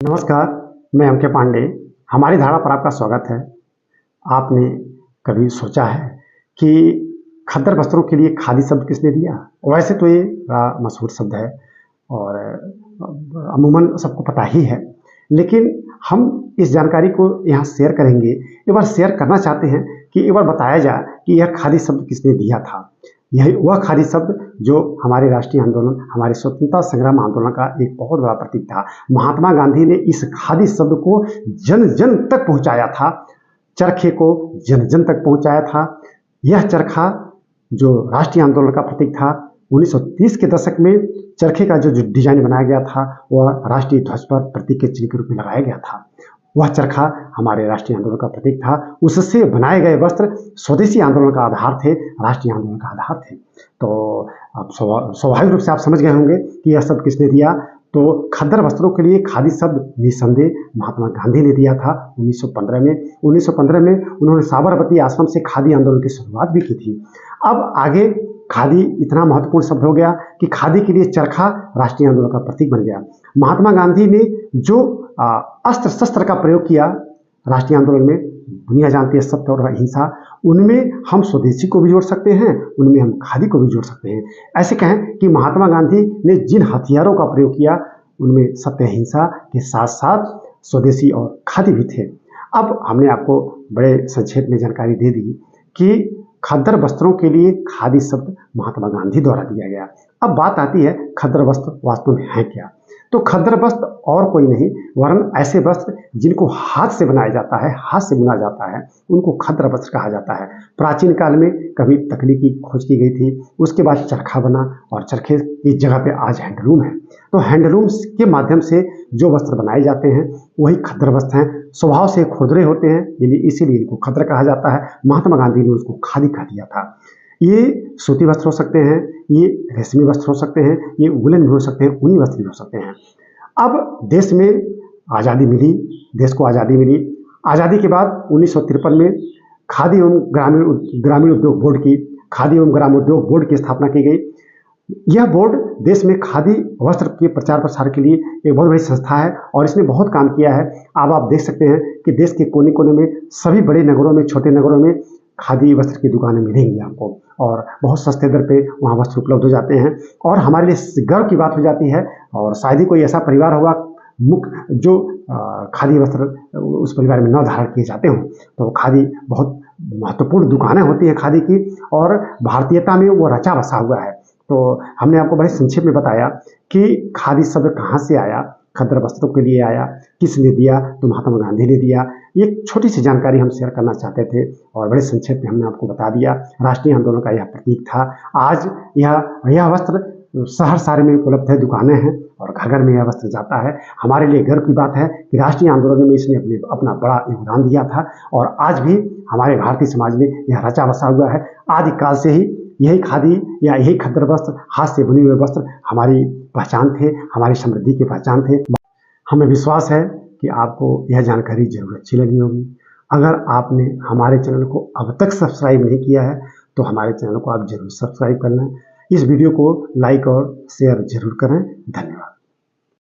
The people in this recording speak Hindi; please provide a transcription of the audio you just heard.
नमस्कार, मैं एम के पांडे। हमारी धारा पर आपका स्वागत है। आपने कभी सोचा है कि खद्दर वस्त्रों के लिए खादी शब्द किसने दिया? वैसे तो ये बड़ा मशहूर शब्द है और अमूमन सबको पता ही है, लेकिन हम इस जानकारी को यहाँ शेयर करेंगे। एक बार शेयर करना चाहते हैं कि एक बार बताया जाए कि यह खादी शब्द किसने दिया था। यही वह खादी शब्द जो हमारे राष्ट्रीय आंदोलन, हमारे स्वतंत्रता संग्राम आंदोलन का एक बहुत बड़ा प्रतीक था। महात्मा गांधी ने इस खादी शब्द को जन जन तक पहुंचाया था, चरखे को जन जन तक पहुंचाया था। यह चरखा जो राष्ट्रीय आंदोलन का प्रतीक था, 1930 के दशक में चरखे का जो डिजाइन बनाया गया था वह राष्ट्रीय ध्वज पर प्रतीक के चिन्ह के रूप में लगाया गया था। वह चरखा हमारे राष्ट्रीय आंदोलन का प्रतीक था। उससे बनाए गए वस्त्र स्वदेशी आंदोलन का आधार थे, राष्ट्रीय आंदोलन का आधार थे। तो अब स्वाभाविक रूप से आप समझ गए होंगे कि यह शब्द किसने दिया। तो खद्दर वस्त्रों के लिए खादी शब्द निसंदेह महात्मा गांधी ने दिया था 1915 में। 1915 में उन्होंने साबरमती आश्रम से खादी आंदोलन की शुरुआत भी की थी। अब आगे खादी इतना महत्वपूर्ण शब्द हो गया कि खादी के लिए चरखा राष्ट्रीय आंदोलन का प्रतीक बन गया। महात्मा गांधी ने जो अस्त्र शस्त्र का प्रयोग किया राष्ट्रीय आंदोलन में, दुनिया जानती है सत्य और अहिंसा, उनमें हम स्वदेशी को भी जोड़ सकते हैं, उनमें हम खादी को भी जोड़ सकते हैं। ऐसे कहें कि महात्मा गांधी ने जिन हथियारों का प्रयोग किया उनमें सत्य अहिंसा के साथ साथ स्वदेशी और खादी भी थे। अब हमने आपको बड़े संक्षेप में जानकारी दे दी कि खद्दर वस्त्रों के लिए खादी शब्द महात्मा गांधी द्वारा दिया गया। अब बात आती है खद्दर वस्त्र वास्तव में है क्या। तो खद्दर वस्त्र और कोई नहीं वरन ऐसे वस्त्र जिनको हाथ से बनाया जाता है, हाथ से बुना जाता है, उनको खद्दर वस्त्र कहा जाता है। प्राचीन काल में कभी तकनीकी खोज की गई थी, उसके बाद चरखा बना और चरखे की जगह पे आज हैंडलूम है। तो हैंडलूम के माध्यम से जो वस्त्र बनाए जाते हैं वही खद्दर वस्त्र हैं। स्वभाव से खुरदरे होते हैं, इसीलिए इनको खद्दर कहा जाता है। महात्मा गांधी ने उसको खादी कहा दिया था। ये सूती वस्त्र हो सकते हैं, ये रेशमी वस्त्र हो सकते हैं, ये वुलन भी हो सकते हैं, ऊनी वस्त्र भी हो सकते हैं। अब देश में आज़ादी मिली, देश को आज़ादी मिली। आज़ादी के बाद 1953 में खादी एवं ग्रामीण उद्योग बोर्ड की खादी एवं ग्रामोद्योग बोर्ड की स्थापना की गई। यह बोर्ड देश में खादी वस्त्र के प्रचार प्रसार के लिए एक बहुत बड़ी संस्था है और इसने बहुत काम किया है। अब आप देख सकते हैं कि देश के कोने कोने में, सभी बड़े नगरों में, छोटे नगरों में खादी वस्त्र की दुकानें मिलेंगी आपको और बहुत सस्ते दर पे वहाँ वस्त्र उपलब्ध हो जाते हैं और हमारे लिए गर्व की बात हो जाती है। और शायद ही कोई ऐसा परिवार होगा जो खादी वस्त्र उस परिवार में न धारण किए जाते हों। तो खादी बहुत महत्वपूर्ण दुकानें होती हैं खादी की और भारतीयता में वो रचा बसा हुआ है। तो हमने आपको बड़े संक्षेप में बताया कि खादी शब्द कहाँ से आया, खद्दर वस्त्रों के लिए आया, किसने दिया, तो महात्मा गांधी ने दिया। एक छोटी सी जानकारी हम शेयर करना चाहते थे और बड़े संक्षेप में हमने आपको बता दिया। राष्ट्रीय आंदोलन का यह प्रतीक था। आज यह वस्त्र शहर सारे में उपलब्ध है, दुकानें हैं और घर घर में यह वस्त्र जाता है। हमारे लिए गर्व की बात है कि राष्ट्रीय आंदोलन में इसने अपना बड़ा योगदान दिया था और आज भी हमारे भारतीय समाज में यह रचा बसा हुआ है। आदिकाल से ही यही खादी या यही खद्दर वस्त्र, हाथ से बुने हुए वस्त्र हमारी पहचान थे, हमारी समृद्धि की पहचान थे। हमें विश्वास है कि आपको यह जानकारी जरूर अच्छी लगी होगी। अगर आपने हमारे चैनल को अब तक सब्सक्राइब नहीं किया है तो हमारे चैनल को आप जरूर सब्सक्राइब करना। इस वीडियो को लाइक और शेयर जरूर करें। धन्यवाद।